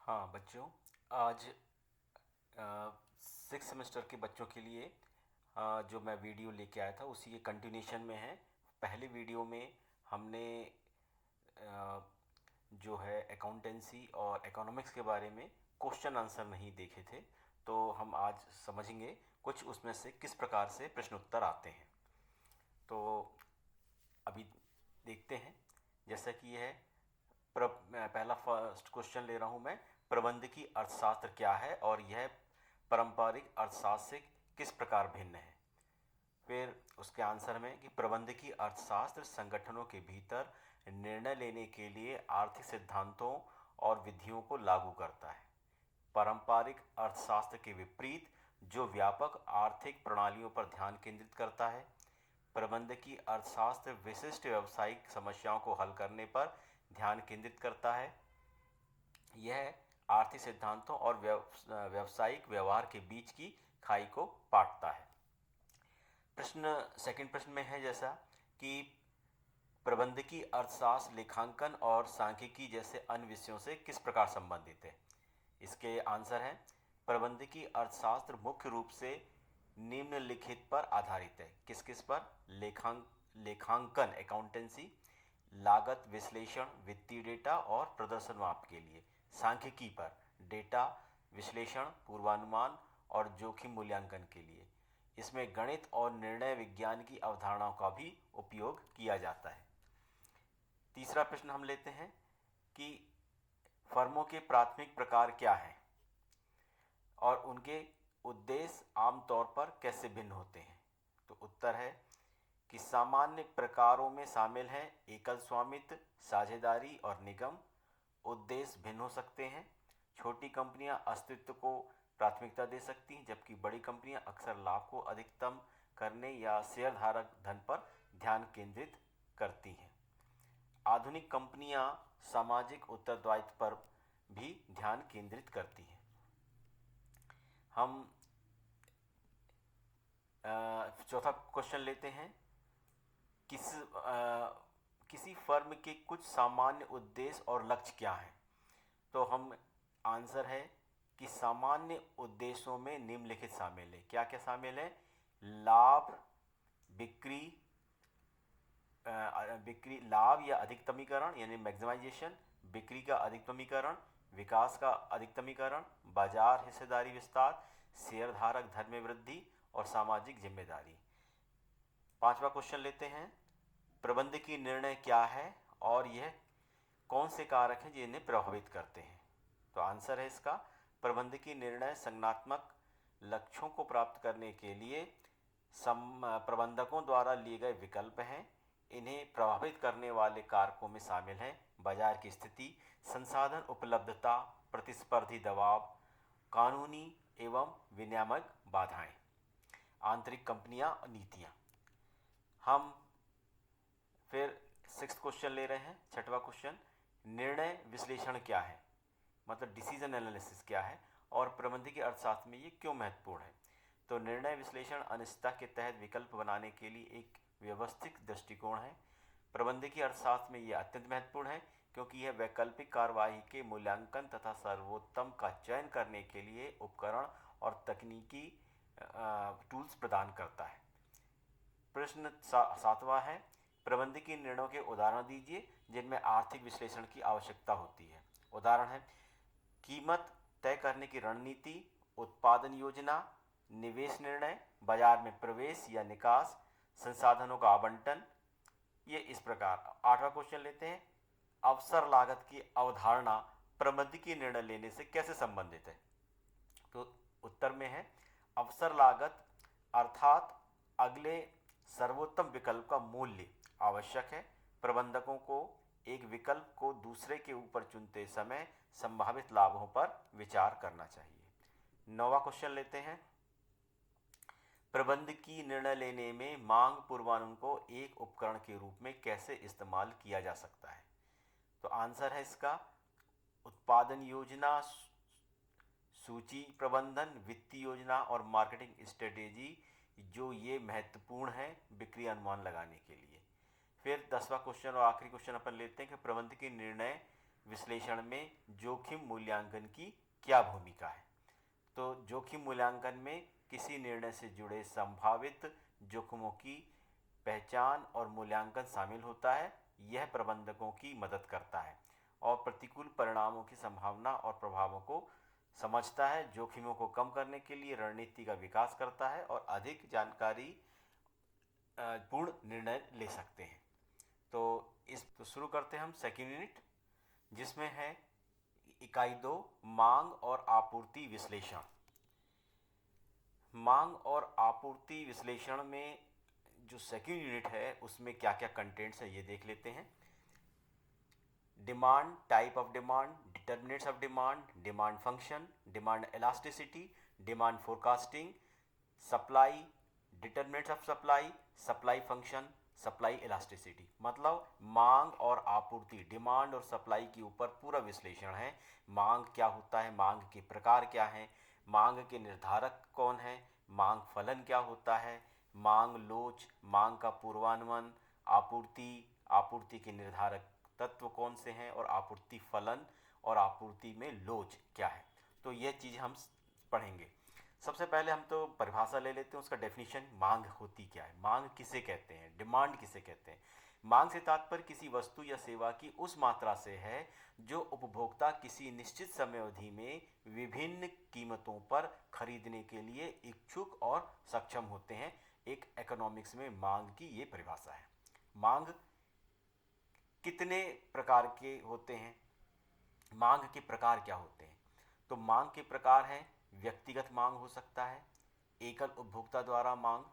हाँ बच्चों, आज सिक्स सेमेस्टर के बच्चों के लिए जो मैं वीडियो लेके आया था उसी के कंटिन्यूशन में है। पहले वीडियो में हमने अ, जो है अकाउंटेंसी और इकोनॉमिक्स के बारे में क्वेश्चन आंसर नहीं देखे थे, तो हम आज समझेंगे कुछ उसमें से किस प्रकार से प्रश्न उत्तर आते हैं। तो अभी देखते हैं। जैसा कि यह पहला फर्स्ट क्वेश्चन ले रहा हूँ मैं। प्रबंधकीय अर्थशास्त्र क्या है और यह पारंपरिक अर्थशास्त्र से किस प्रकार भिन्न है। फिर उसके आंसर में कि प्रबंधकीय अर्थशास्त्र संगठनों के भीतर निर्णय लेने के लिए आर्थिक सिद्धांतों और विधियों को लागू करता है। पारंपरिक अर्थशास्त्र के विपरीत जो व्यापक आर्थिक प्रणालियों पर ध्यान केंद्रित करता है। प्रबंधकीय अर्थशास्त्र विशिष्ट व्यावसायिक समस्याओं को हल करने पर ध्यान केंद्रित करता है। यह आर्थिक सिद्धांतों और व्यावसायिक व्यवहार के बीच की खाई को पाटता है। सेकंड प्रश्न में है जैसा कि प्रबंधकीय अर्थशास्त्र लेखांकन और सांख्यिकी जैसे अन्य विषयों से किस प्रकार संबंधित है। इसके आंसर हैं प्रबंधकीय अर्थशास्त्र मुख्य रूप से निम्नलिखित पर आधारित है। किस किस पर? लेखांकन अकाउंटेंसी, लागत विश्लेषण वित्तीय डेटा और प्रदर्शन माप के लिए। सांख्यिकी पर डेटा विश्लेषण, पूर्वानुमान और जोखिम मूल्यांकन के लिए। इसमें गणित और निर्णय विज्ञान की अवधारणाओं का भी उपयोग किया जाता है। तीसरा प्रश्न हम लेते हैं कि फर्मों के प्राथमिक प्रकार क्या हैं और उनके उद्देश्य आमतौर पर कैसे भिन्न होते हैं। तो उत्तर है कि सामान्य प्रकारों में शामिल हैं एकल स्वामित्व, साझेदारी और निगम। उद्देश्य भिन्न हो सकते हैं। छोटी कंपनियां अस्तित्व को प्राथमिकता दे सकती हैं, जबकि बड़ी कंपनियां अक्सर लाभ को अधिकतम करने या शेयरधारक धन पर ध्यान केंद्रित करती हैं। आधुनिक कंपनियां सामाजिक उत्तरदायित्व पर भी ध्यान केंद्रित करती हैं। हम चौथा क्वेश्चन लेते हैं। किसी फर्म के कुछ सामान्य उद्देश्य और लक्ष्य क्या हैं। तो हम आंसर है कि सामान्य उद्देश्यों में निम्नलिखित शामिल है। क्या क्या शामिल है? लाभ, बिक्री बिक्री लाभ या अधिकतमीकरण यानी मैक्सिमाइजेशन, बिक्री का अधिकतमीकरण, विकास का अधिकतमीकरण, बाजार हिस्सेदारी विस्तार, शेयरधारक धन में वृद्धि और सामाजिक जिम्मेदारी। पांचवा क्वेश्चन लेते हैं। प्रबंधकीय निर्णय क्या है और यह कौन से कारक हैं जिन्हें प्रभावित करते हैं। तो आंसर है इसका प्रबंधकीय निर्णय संगठनात्मक लक्ष्यों को प्राप्त करने के लिए प्रबंधकों द्वारा लिए गए विकल्प हैं। इन्हें प्रभावित करने वाले कारकों में शामिल हैं बाजार की स्थिति, संसाधन उपलब्धता, प्रतिस्पर्धी दबाव, कानूनी एवं विनियामक बाधाएं, आंतरिक कंपनियां और नीतियां। हम फिर सिक्स्थ क्वेश्चन ले रहे हैं। छठवां क्वेश्चन, निर्णय विश्लेषण क्या है, मतलब डिसीजन एनालिसिस क्या है और प्रबंधकीय अर्थशास्त्र में ये क्यों महत्वपूर्ण है। तो निर्णय विश्लेषण अनिश्चितता के तहत विकल्प बनाने के लिए एक व्यवस्थित दृष्टिकोण है। प्रबंधकीय अर्थशास्त्र में यह अत्यंत महत्वपूर्ण है क्योंकि यह वैकल्पिक कार्यवाही के मूल्यांकन तथा सर्वोत्तम का चयन करने के लिए उपकरण और तकनीकी टूल्स प्रदान करता है। प्रश्न सातवां है, प्रबंधकीय निर्णयों के उदाहरण दीजिए जिनमें आर्थिक विश्लेषण की आवश्यकता होती है। उदाहरण है कीमत तय करने की रणनीति, उत्पादन योजना, निवेश निर्णय, बाजार में प्रवेश या निकास, संसाधनों का आवंटन। ये इस प्रकार। आठवां क्वेश्चन लेते हैं। अवसर लागत की अवधारणा प्रबंधकीय निर्णय लेने से कैसे संबंधित है। तो उत्तर में है अवसर लागत अर्थात अगले सर्वोत्तम विकल्प का मूल्य आवश्यक है। प्रबंधकों को एक विकल्प को दूसरे के ऊपर चुनते समय संभावित लाभों पर विचार करना चाहिए। नौवां क्वेश्चन लेते हैं। प्रबंधकीय निर्णय लेने में मांग पूर्वानुमान को एक उपकरण के रूप में कैसे इस्तेमाल किया जा सकता है। तो आंसर है इसका उत्पादन योजना, सूची प्रबंधन, वित्तीय योजना और मार्केटिंग स्ट्रेटेजी, जो ये महत्वपूर्ण है बिक्री अनुमान लगाने के लिए। फिर 10वां क्वेश्चन और आखिरी क्वेश्चन अपन लेते हैं कि प्रबंधकीय निर्णय विश्लेषण में जोखिम मूल्यांकन की क्या भूमिका है। तो जोखिम मूल्यांकन में किसी निर्णय से जुड़े संभावित जोखिमों की पहचान और मूल्यांकन शामिल होता है। यह प्रबंधकों की मदद करता है और प्रतिकूल परिणामों की संभावना और प्रभावों को समझता है, जोखिमों को कम करने के लिए रणनीति का विकास करता है और अधिक जानकारी पूर्ण निर्णय ले सकते हैं। तो शुरू करते हैं हम सेकेंड यूनिट, जिसमें है इकाई 2, मांग और आपूर्ति विश्लेषण। मांग और आपूर्ति विश्लेषण में जो सेकेंड यूनिट है उसमें क्या क्या कंटेंट्स है ये देख लेते हैं। Demand, type of demand, determinants of demand, demand function, demand elasticity, demand forecasting, supply, determinants of supply, supply function, supply elasticity. मतलब मांग और आपूर्ति, डिमांड और सप्लाई के ऊपर पूरा विश्लेषण है। मांग क्या होता है, मांग के प्रकार क्या हैं, मांग के निर्धारक कौन है, मांग फलन क्या होता है, मांग लोच, मांग का पूर्वानुमान, आपूर्ति के निर्धारक तत्व कौन से हैं और आपूर्ति फलन और आपूर्ति में लोच क्या है। तो यह चीज़ हम पढ़ेंगे। सबसे पहले हम तो परिभाषा ले लेते हैं, उसका डेफिनेशन। मांग होती क्या है, मांग किसे कहते हैं, डिमांड किसे कहते हैं। मांग से तात्पर्य किसी वस्तु या सेवा की उस मात्रा से है जो उपभोक्ता किसी निश्चित समय अवधि में विभिन्न कीमतों पर खरीदने के लिए इच्छुक और सक्षम होते हैं। एक इकोनॉमिक्स में मांग की ये परिभाषा है। मांग कितने प्रकार के होते हैं, मांग के प्रकार क्या होते हैं। तो मांग के प्रकार हैं, व्यक्तिगत मांग हो सकता है, एकल उपभोक्ता द्वारा मांग,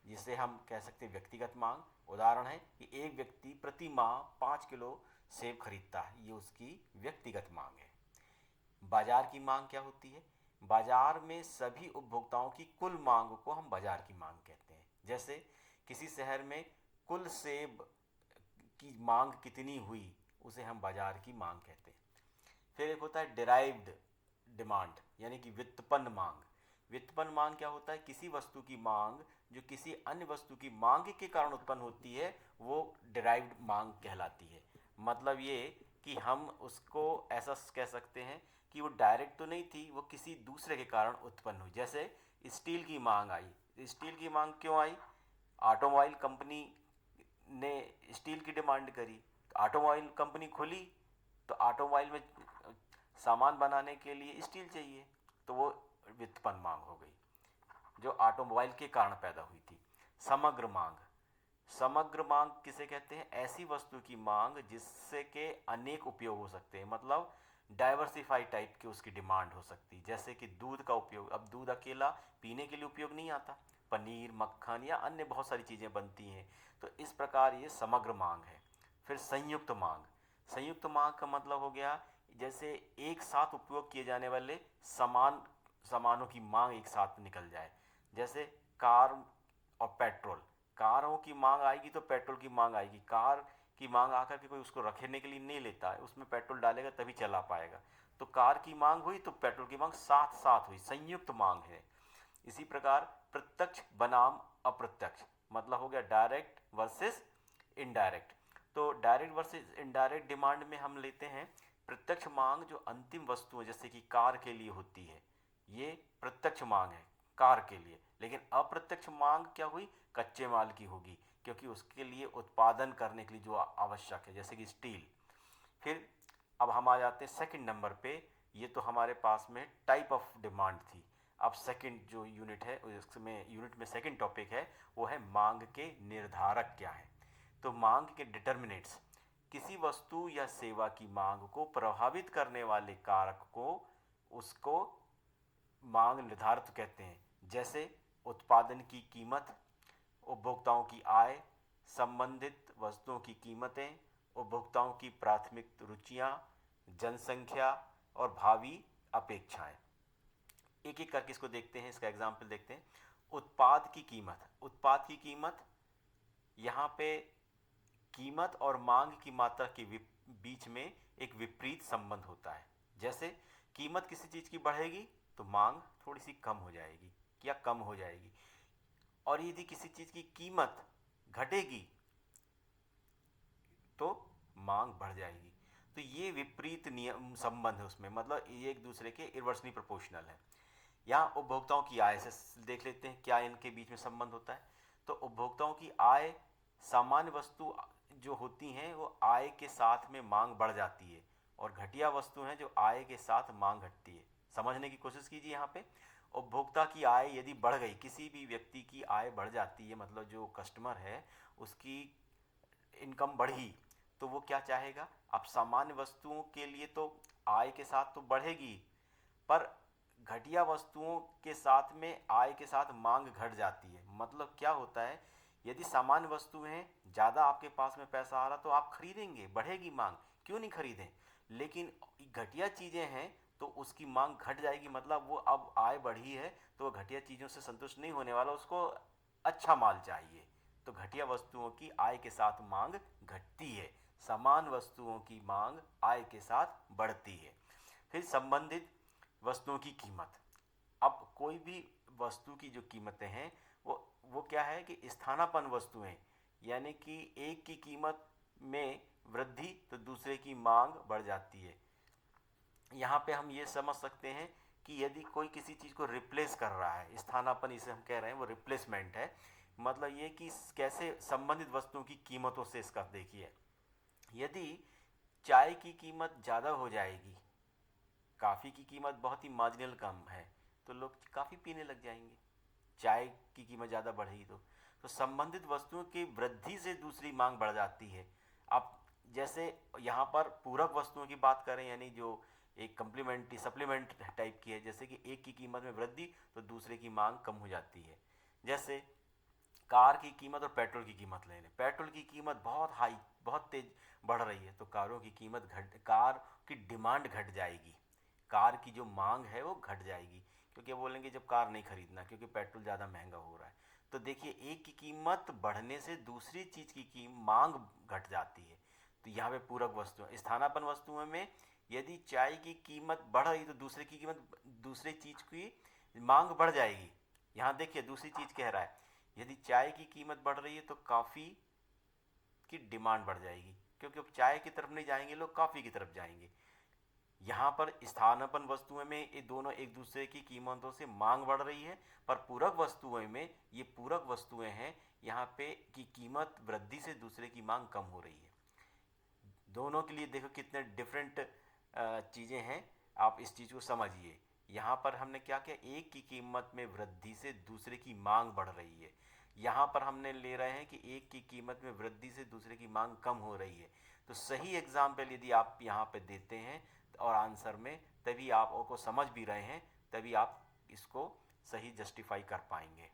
जिसे हम कह सकते हैं व्यक्तिगत मांग। उदाहरण है कि एक व्यक्ति प्रति माह 5 किलो सेब खरीदता है, ये उसकी व्यक्तिगत मांग है। बाजार की मांग क्या होती है, बाजार में सभी उपभोक्ताओं की कुल मांग को हम बाजार की मांग कहते हैं। जैसे किसी शहर में कुल सेब की मांग कितनी हुई, उसे हम बाजार की मांग कहते हैं। फिर एक होता है डिराइव्ड डिमांड, यानी कि व्युत्पन्न मांग। व्युत्पन्न मांग क्या होता है, किसी वस्तु की मांग जो किसी अन्य वस्तु की मांग के कारण उत्पन्न होती है, वो डिराइव्ड मांग कहलाती है। मतलब ये कि हम उसको ऐसा कह सकते हैं कि वो डायरेक्ट तो नहीं थी, वो किसी दूसरे के कारण उत्पन्न हुई। जैसे स्टील की मांग आई। स्टील की मांग क्यों आई, ऑटोमोबाइल कंपनी ने स्टील की डिमांड करी, तो ऑटोमोबाइल कंपनी खुली, तो ऑटोमोबाइल में सामान बनाने के लिए स्टील चाहिए, तो वो व्युत्पन्न मांग हो गई जो ऑटोमोबाइल के कारण पैदा हुई थी। समग्र मांग, समग्र मांग किसे कहते हैं, ऐसी वस्तु की मांग जिससे के अनेक उपयोग हो सकते हैं। मतलब डाइवर्सिफाई टाइप की उसकी डिमांड हो सकती है। जैसे कि दूध का उपयोग, अब दूध अकेला पीने के लिए उपयोग नहीं आता, पनीर, मक्खन या अन्य बहुत सारी चीज़ें बनती हैं। तो इस प्रकार ये समग्र मांग है। फिर संयुक्त मांग, संयुक्त मांग का मतलब हो गया जैसे एक साथ उपयोग किए जाने वाले सामानों की मांग एक साथ निकल जाए। जैसे कार और पेट्रोल, कारों की मांग आएगी तो पेट्रोल की मांग आएगी। कार की मांग आकर के कोई उसको रखने के लिए नहीं लेता है, उसमें पेट्रोल डालेगा तभी चला पाएगा। तो कार की मांग हुई तो पेट्रोल की मांग साथ साथ हुई, संयुक्त मांग है। इसी प्रकार प्रत्यक्ष बनाम अप्रत्यक्ष, मतलब हो गया डायरेक्ट वर्सेस इनडायरेक्ट। तो डायरेक्ट वर्सेस इनडायरेक्ट डिमांड में हम लेते हैं प्रत्यक्ष मांग जो अंतिम वस्तु है, जैसे कि कार के लिए होती है, ये प्रत्यक्ष मांग है कार के लिए। लेकिन अप्रत्यक्ष मांग क्या हुई, कच्चे माल की होगी, क्योंकि उसके लिए उत्पादन करने के लिए जो आवश्यक है, जैसे कि स्टील। फिर अब हम आ जाते हैं सेकंड नंबर पे। ये तो हमारे पास में टाइप ऑफ डिमांड थी। अब सेकंड जो यूनिट है उसमें, यूनिट में सेकंड टॉपिक है वो है मांग के निर्धारक क्या है। तो मांग के डिटर्मिनेंट्स, किसी वस्तु या सेवा की मांग को प्रभावित करने वाले कारक को उसको मांग निर्धारक कहते हैं। जैसे उत्पादन की कीमत, उपभोक्ताओं की आय, संबंधित वस्तुओं की कीमतें, उपभोक्ताओं की प्राथमिक रुचियां, जनसंख्या और भावी अपेक्षाएं। एक एक करके इसको देखते हैं, इसका एग्जाम्पल देखते हैं। उत्पाद की कीमत, उत्पाद की कीमत, यहाँ पे कीमत और मांग की मात्रा के बीच में एक विपरीत संबंध होता है। जैसे कीमत किसी चीज़ की बढ़ेगी तो मांग थोड़ी सी कम हो जाएगी या कम हो जाएगी, और यदि किसी चीज़ की कीमत घटेगी तो मांग बढ़ जाएगी। तो ये विपरीत संबंध है उसमें, मतलब ये एक दूसरे के इन्वर्सली प्रोपोर्शनल है। यहाँ उपभोक्ताओं की आय से देख लेते हैं क्या इनके बीच में संबंध होता है। तो उपभोक्ताओं की आय, सामान्य वस्तु जो होती हैं वो आय के साथ में मांग बढ़ जाती है, और घटिया वस्तु हैं जो आय के साथ मांग घटती है। समझने की कोशिश कीजिए। यहाँ पे उपभोक्ता की आय यदि बढ़ गई, किसी भी व्यक्ति की आय बढ़ जाती है, मतलब जो कस्टमर है उसकी इनकम बढ़ी, तो वो क्या चाहेगा, अब सामान्य वस्तुओं के लिए तो आय के साथ तो बढ़ेगी, पर घटिया वस्तुओं के साथ में आय के साथ मांग घट जाती है। मतलब क्या होता है, यदि सामान्य वस्तुएं हैं, ज़्यादा आपके पास में पैसा आ रहा तो आप खरीदेंगे, बढ़ेगी मांग, क्यों नहीं खरीदें। लेकिन घटिया चीज़ें हैं तो उसकी मांग घट जाएगी, मतलब वो अब आय बढ़ी है तो वो घटिया चीज़ों से संतुष्ट नहीं होने वाला, उसको अच्छा माल चाहिए। तो घटिया वस्तुओं की आय के साथ मांग घटती है, समान वस्तुओं की मांग आय के साथ बढ़ती है। फिर संबंधित वस्तुओं की कीमत। अब कोई भी वस्तु की जो कीमतें हैं वो क्या है कि स्थानापन्न वस्तुएं, यानी कि एक की कीमत में वृद्धि तो दूसरे की मांग बढ़ जाती है। यहाँ पे हम ये समझ सकते हैं कि यदि कोई किसी चीज़ को रिप्लेस कर रहा है, स्थानापन्न इसे हम कह रहे हैं, वो रिप्लेसमेंट है। मतलब ये कि कैसे संबंधित वस्तुओं की कीमतों से इसका देखिए, यदि चाय की कीमत ज़्यादा हो जाएगी, काफ़ी की कीमत बहुत ही मार्जिनल कम है, तो लोग काफ़ी पीने लग जाएंगे। चाय की कीमत ज़्यादा बढ़ेगी तो संबंधित वस्तुओं की वृद्धि से दूसरी मांग बढ़ जाती है। अब जैसे यहाँ पर पूरक वस्तुओं की बात करें, यानी जो एक कम्प्लीमेंट्री सप्लीमेंट टाइप की है, जैसे कि एक की कीमत में वृद्धि तो दूसरे की मांग कम हो जाती है। जैसे कार की कीमत और पेट्रोल की कीमत ले लें। पेट्रोल की कीमत बहुत तेज बढ़ रही है, तो कार की डिमांड घट जाएगी, कार की जो मांग है वो घट जाएगी, क्योंकि बोलेंगे जब कार नहीं खरीदना क्योंकि पेट्रोल ज़्यादा महंगा हो रहा है। तो देखिए, एक की कीमत बढ़ने से दूसरी चीज़ की मांग घट जाती है। तो यहाँ पे पूरक वस्तुएं, स्थानापन्न वस्तुओं में यदि चाय की कीमत बढ़ रही तो दूसरी चीज़ की मांग बढ़ जाएगी। यहाँ देखिए दूसरी चीज़ कह रहा है, यदि चाय की कीमत बढ़ रही है तो कॉफ़ी की डिमांड बढ़ जाएगी, क्योंकि अब चाय की तरफ नहीं जाएंगे लोग, कॉफ़ी की तरफ जाएंगे। यहाँ पर स्थानापन्न वस्तुओं में ये दोनों एक दूसरे की कीमतों से मांग बढ़ रही है, पर पूरक वस्तुओं में, ये पूरक वस्तुएं हैं, यहाँ पे की कीमत वृद्धि से दूसरे की मांग कम हो रही है। दोनों के लिए देखो कितने डिफरेंट चीज़ें हैं, आप इस चीज़ को समझिए। यहाँ पर हमने क्या किया, एक की कीमत में वृद्धि से दूसरे की मांग बढ़ रही है। यहाँ पर हमने ले रहे हैं कि एक की कीमत में वृद्धि से दूसरे की मांग कम हो रही है। तो सही एग्जाम्पल यदि आप यहाँ पे देते हैं और आंसर में, तभी आप को समझ भी रहे हैं, तभी आप इसको सही जस्टिफाई कर पाएंगे,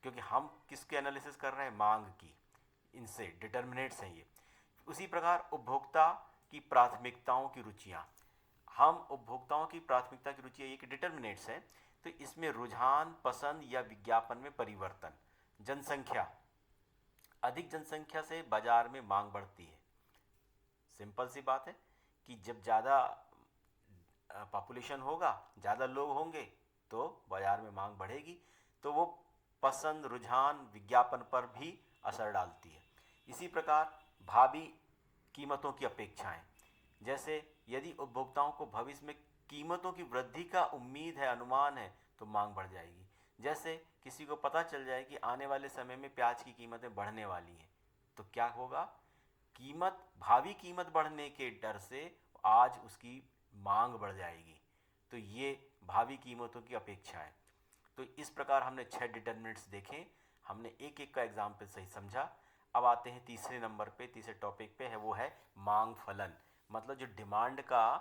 क्योंकि हम किसके एनालिसिस कर रहे हैं, मांग की, इनसे डिटर्मिनेट्स हैं ये। उसी प्रकार उपभोक्ता की प्राथमिकताओं की रुचियाँ, हम उपभोक्ताओं की प्राथमिकता की रुचियाँ एक डिटर्मिनेट्स हैं। तो इसमें रुझान, पसंद या विज्ञापन में परिवर्तन। जनसंख्या, अधिक जनसंख्या से बाजार में मांग बढ़ती है। सिंपल सी बात है कि जब ज़्यादा पॉपुलेशन होगा, ज़्यादा लोग होंगे, तो बाजार में मांग बढ़ेगी, तो वो पसंद, रुझान, विज्ञापन पर भी असर डालती है। इसी प्रकार भावी कीमतों की अपेक्षाएं, जैसे यदि उपभोक्ताओं को भविष्य में कीमतों की वृद्धि का उम्मीद है, अनुमान है, तो मांग बढ़ जाएगी। जैसे किसी को पता चल जाए कि आने वाले समय में प्याज की कीमतें बढ़ने वाली हैं, तो क्या होगा, भावी कीमत बढ़ने के डर से आज उसकी मांग बढ़ जाएगी। तो ये भावी कीमतों की अपेक्षा है। तो इस प्रकार हमने 6 डिटर्मिनेंट्स देखे, हमने एक एक का एग्जाम्पल सही समझा। अब आते हैं तीसरे नंबर पे, तीसरे टॉपिक पे है, वो है मांग फलन। मतलब जो डिमांड का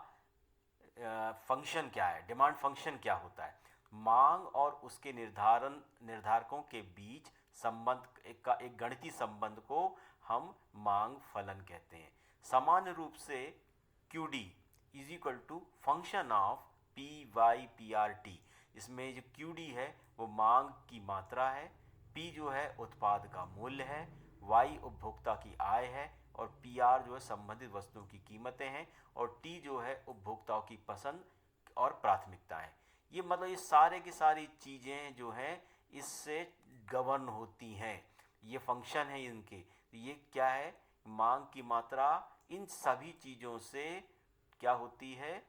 फंक्शन क्या है, डिमांड फंक्शन क्या होता है। मांग और उसके निर्धारकों के बीच संबंध एक गणितीय संबंध को हम मांग फलन कहते हैं। सामान्य रूप से Q D is equal to function of P Y P R T. इसमें जो क्यू डी है वो मांग की मात्रा है, पी जो है उत्पाद का मूल्य है, वाई उपभोक्ता की आय है, और पी आर जो है संबंधित वस्तुओं की कीमतें हैं, और टी जो है उपभोक्ताओं की पसंद और प्राथमिकता है। ये मतलब ये सारे की सारी चीज़ें जो हैं इससे गवर्न होती हैं, ये फंक्शन है इनके। ये क्या है, मांग की मात्रा इन सभी चीज़ों से क्या होती है,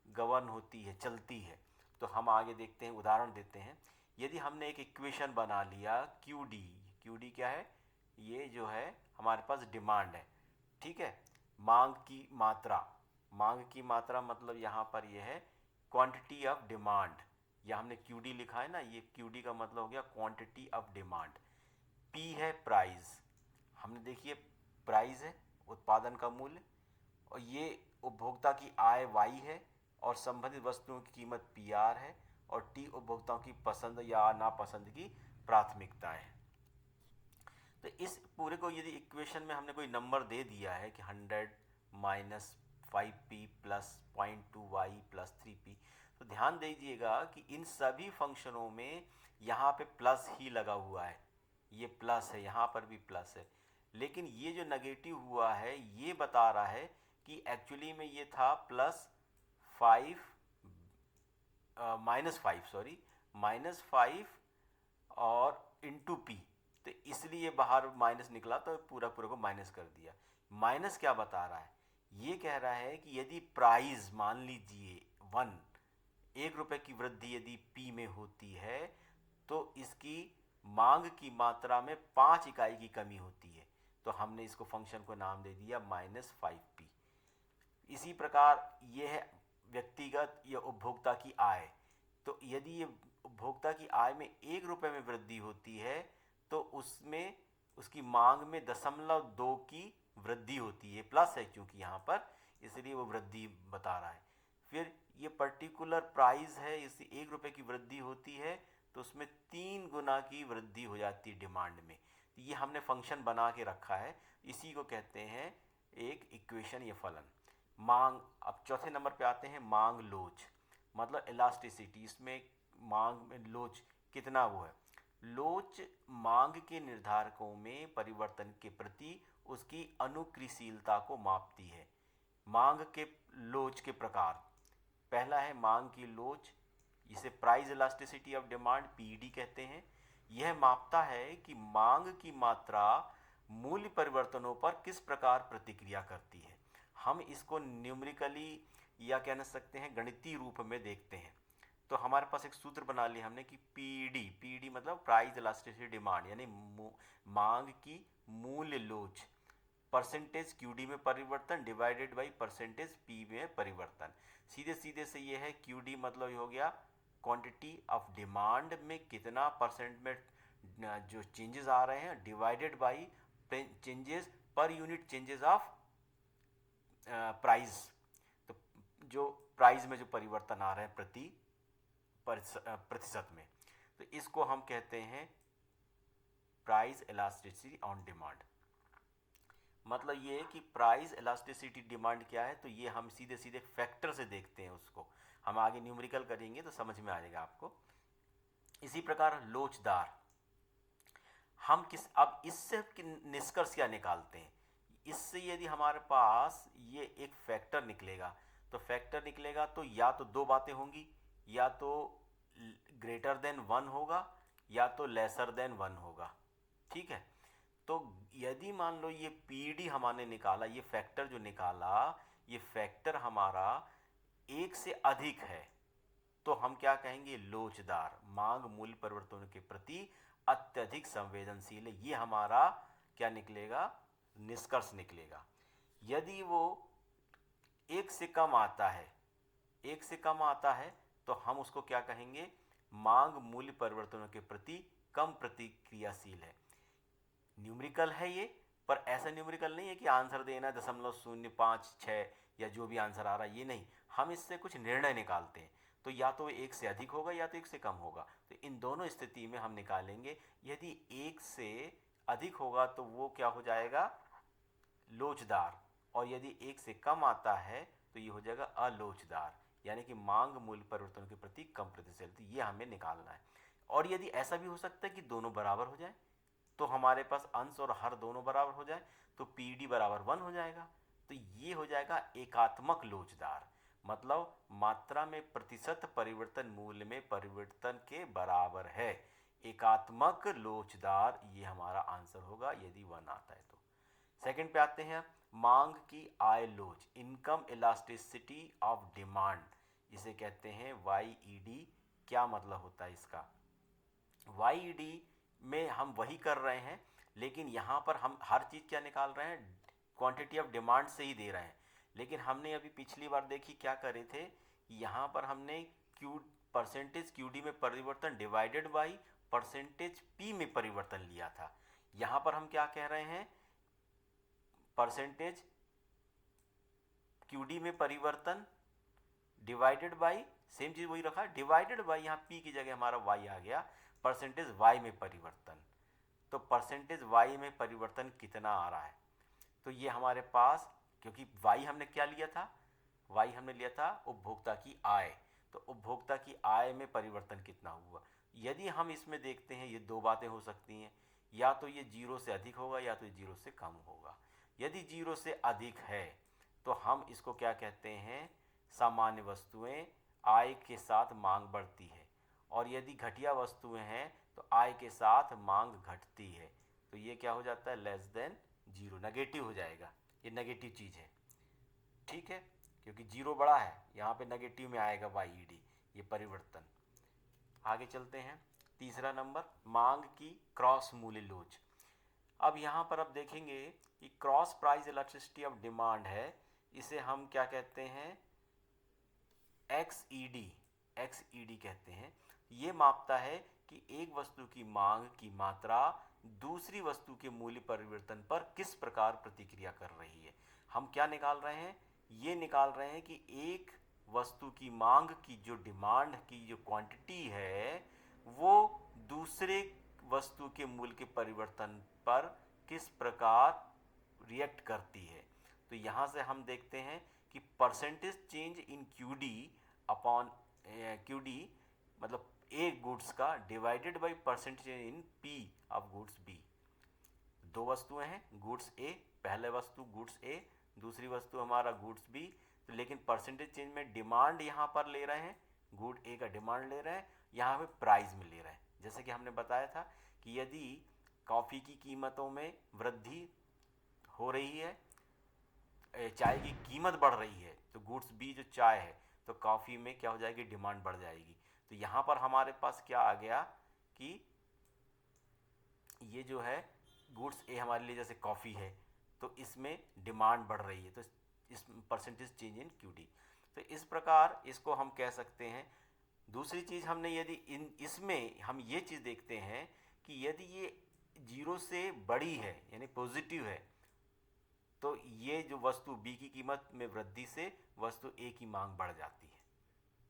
गवर्न होती है, चलती है। तो हम आगे देखते हैं, उदाहरण देते हैं। यदि हमने एक इक्वेशन बना लिया क्यू डी, क्यू डी क्या है, ये जो है हमारे पास डिमांड है, ठीक है, मांग की मात्रा, मांग की मात्रा मतलब यहाँ पर ये है क्वांटिटी ऑफ डिमांड, या हमने क्यू डी लिखा है ना, ये क्यू डी का मतलब हो गया क्वांटिटी ऑफ डिमांड। पी है प्राइस, हमने देखिए प्राइस है उत्पादन का मूल्य, और ये उपभोक्ता की आय वाई है, और संबंधित वस्तुओं की कीमत पी आर है, और टी उपभोक्ताओं की पसंद या नापसंद की प्राथमिकता है। तो इस पूरे को यदि इक्वेशन में हमने कोई नंबर दे दिया है कि 100 minus 5p plus 0.2y plus 3p, तो ध्यान दीजिएगा कि इन सभी फंक्शनों में यहाँ पे प्लस ही लगा हुआ है, ये प्लस है, यहाँ पर भी प्लस है, लेकिन ये जो नेगेटिव हुआ है ये बता रहा है कि एक्चुअली में ये था प्लस 5 -5 सॉरी -5 और इंटू पी, तो इसलिए बाहर माइनस निकला तो पूरा पूरा को माइनस कर दिया। माइनस क्या बता रहा है, ये कह रहा है कि यदि प्राइस मान लीजिए 1 रुपये की वृद्धि यदि पी में होती है तो इसकी मांग की मात्रा में 5 इकाई की कमी होती है, तो हमने इसको फंक्शन को नाम दे दिया -5p। इसी प्रकार ये है व्यक्तिगत या उपभोक्ता की आय, तो यदि ये उपभोक्ता की आय में 1 रुपये में वृद्धि होती है तो उसमें उसकी मांग में 0.2 की वृद्धि होती है, प्लस है क्योंकि यहाँ पर, इसलिए वो वृद्धि बता रहा है। फिर ये पर्टिकुलर प्राइस है, इससे 1 रुपये की वृद्धि होती है तो उसमें 3 गुना की वृद्धि हो जाती है डिमांड में। तो ये हमने फंक्शन बना के रखा है, इसी को कहते हैं एक इक्वेशन या फलन। मांग, अब चौथे नंबर पे आते हैं, मांग लोच मतलब इलास्टिसिटी। इसमें मांग में लोच कितना वो है, लोच मांग के निर्धारकों में परिवर्तन के प्रति उसकी अनुक्रियशीलता को मापती है। मांग के लोच के प्रकार, पहला है मांग की लोच, इसे price elasticity of demand PED कहते हैं। यह मापता है कि मांग की मात्रा मूल्य परिवर्तनों पर किस प्रकार प्रतिक्रिया करती है। हम इसको न्यूमेरिकली या कह सकते हैं गणितीय रूप में देखते हैं। तो हमारे पास एक सूत्र बना लिया हमने कि पीडी मतलब प्राइस इलास्टिसिटी डिमांड, यानी मांग की मूल्य लोच, परसेंटेज क्यूडी में परिवर्तन डिवाइडेड बाई परसेंटेज पी में परिवर्तन। सीधे सीधे से ये है क्यूडी मतलब ये हो गया क्वांटिटी ऑफ डिमांड में कितना परसेंट में जो चेंजेस आ रहे हैं, divided by changes per unit changes of price, तो जो प्राइस में जो परिवर्तन आ रहे हैं प्रति प्रतिशत में, तो इसको हम कहते हैं प्राइस इलास्टिसिटी ऑन डिमांड। मतलब ये कि प्राइस इलास्टिसिटी डिमांड क्या है, तो ये हम सीधे सीधे फैक्टर से देखते हैं उसको, हम आगे न्यूमेरिकल करेंगे तो समझ में आ जाएगा आपको। इसी प्रकार लोचदार, हम किस, अब इससे निष्कर्ष क्या निकालते हैं, इससे यदि हमारे पास ये एक फैक्टर निकलेगा, तो फैक्टर निकलेगा तो या तो दो बातें होंगी, या तो ग्रेटर देन 1 होगा या तो लेसर देन 1 होगा, ठीक है। तो यदि मान लो ये पीडी हमने निकाला, ये फैक्टर जो निकाला, ये फैक्टर हमारा 1 से अधिक है, तो हम क्या कहेंगे, लोचदार, मांग मूल्य परिवर्तनों के प्रति अत्यधिक संवेदनशील है, ये हमारा क्या निकलेगा, निष्कर्ष निकलेगा। यदि वो 1 से कम आता है, 1 से कम आता है, तो हम उसको क्या कहेंगे, मांग मूल्य परिवर्तनों के प्रति कम प्रतिक्रियाशील है। न्यूमेरिकल है ये, पर ऐसा न्यूमेरिकल नहीं है कि आंसर देना 0.056 या जो भी आंसर आ रहा है, ये नहीं, हम इससे कुछ निर्णय निकालते हैं। तो या तो 1 से अधिक होगा या तो 1 से कम होगा, तो इन दोनों स्थिति में हम निकालेंगे। यदि 1 से अधिक होगा तो वो क्या हो जाएगा, लोचदार, और यदि 1 से कम आता है तो ये हो जाएगा अलोचदार, यानी कि मांग मूल्य परिवर्तनों के प्रति कम प्रतिशत, ये हमें निकालना है। और यदि ऐसा भी हो सकता है कि दोनों बराबर हो जाए, तो हमारे पास अंश और हर दोनों बराबर हो जाए, तो पीडी बराबर 1 हो जाएगा, तो ये हो जाएगा एकात्मक लोचदार, मतलब मात्रा में प्रतिशत परिवर्तन मूल्य में परिवर्तन के बराबर है। एकात्मक लोचदार ये हमारा आंसर होगा यदि 1 आता है तो। सेकंड पे आते हैं, मांग की आय लोच, इनकम इलास्टिसिटी ऑफ डिमांड, इसे कहते हैं YED। क्या मतलब होता है इसका? YED में हम वही कर रहे हैं, लेकिन यहाँ पर हम हर चीज़ क्या निकाल रहे हैं, क्वांटिटी ऑफ डिमांड से ही दे रहे हैं। लेकिन हमने अभी पिछली बार देखी क्या करे थे, यहाँ पर हमने क्यू परसेंटेज QD में परिवर्तन डिवाइडेड बाई परसेंटेज P में परिवर्तन लिया था। यहाँ पर हम क्या कह रहे हैं, परसेंटेज QD में परिवर्तन डिवाइडेड बाई, सेम चीज वही रखा, डिवाइडेड बाई, यहाँ P की जगह हमारा Y आ गया, परसेंटेज Y में परिवर्तन। तो परसेंटेज Y में परिवर्तन कितना आ रहा है, तो ये हमारे पास, क्योंकि Y हमने क्या लिया था, Y हमने लिया था उपभोक्ता की आय, तो उपभोक्ता की आय में परिवर्तन कितना हुआ। यदि हम इसमें देखते हैं, ये दो बातें हो सकती हैं, या तो ये 0 से अधिक होगा या तो ये 0 से कम होगा। यदि 0 से अधिक है तो हम इसको क्या कहते हैं, सामान्य वस्तुएं, आय के साथ मांग बढ़ती है, और यदि घटिया वस्तुएं हैं तो आय के साथ मांग घटती है, तो ये क्या हो जाता है, लेस देन 0, नेगेटिव हो जाएगा। ये नेगेटिव चीज़ है, ठीक है, क्योंकि 0 बड़ा है, यहाँ पे नेगेटिव में आएगा YED, ये परिवर्तन। आगे चलते हैं, तीसरा नंबर, मांग की क्रॉस मूल्य लोच। अब यहाँ पर अब देखेंगे कि cross price elasticity of demand है, इसे हम क्या कहते हैं, XED कहते हैं। ये मापता है कि एक वस्तु की मांग की मात्रा दूसरी वस्तु के मूल्य परिवर्तन पर किस प्रकार प्रतिक्रिया कर रही है। हम क्या निकाल रहे हैं, ये निकाल रहे हैं कि एक वस्तु की मांग की जो डिमांड की जो क्वांटिटी है वो दूसरे वस्तु के मूल्य के परिवर्तन पर किस प्रकार रिएक्ट करती है। तो यहाँ से हम देखते हैं कि percentage change in QD upon QD मतलब A गुड्स का divided by percentage in P of goods B। दो वस्तुएं हैं, गुड्स A, पहले वस्तु गुड्स A, दूसरी वस्तु हमारा गुड्स B, तो लेकिन परसेंटेज चेंज में डिमांड यहाँ पर ले रहे हैं, गुड A का डिमांड ले रहे हैं, यहाँ पे प्राइस में ले रहे हैं। जैसे कि हमने बताया था कि यदि कॉफ़ी की कीमतों में वृद्धि हो रही है, चाय की कीमत बढ़ रही है, तो गुड्स B जो चाय है, तो कॉफ़ी में क्या हो जाएगी, डिमांड बढ़ जाएगी। तो यहाँ पर हमारे पास क्या आ गया कि ये जो है गुड्स A हमारे लिए जैसे कॉफ़ी है, तो इसमें डिमांड बढ़ रही है, तो इस परसेंटेज चेंज इन QD। तो इस प्रकार इसको हम कह सकते हैं। दूसरी चीज़ हमने यदि इसमें हम ये चीज़ देखते हैं कि यदि ये 0 से बड़ी है यानी पॉजिटिव है, तो ये जो वस्तु B की कीमत में वृद्धि से वस्तु A की मांग बढ़ जाती है।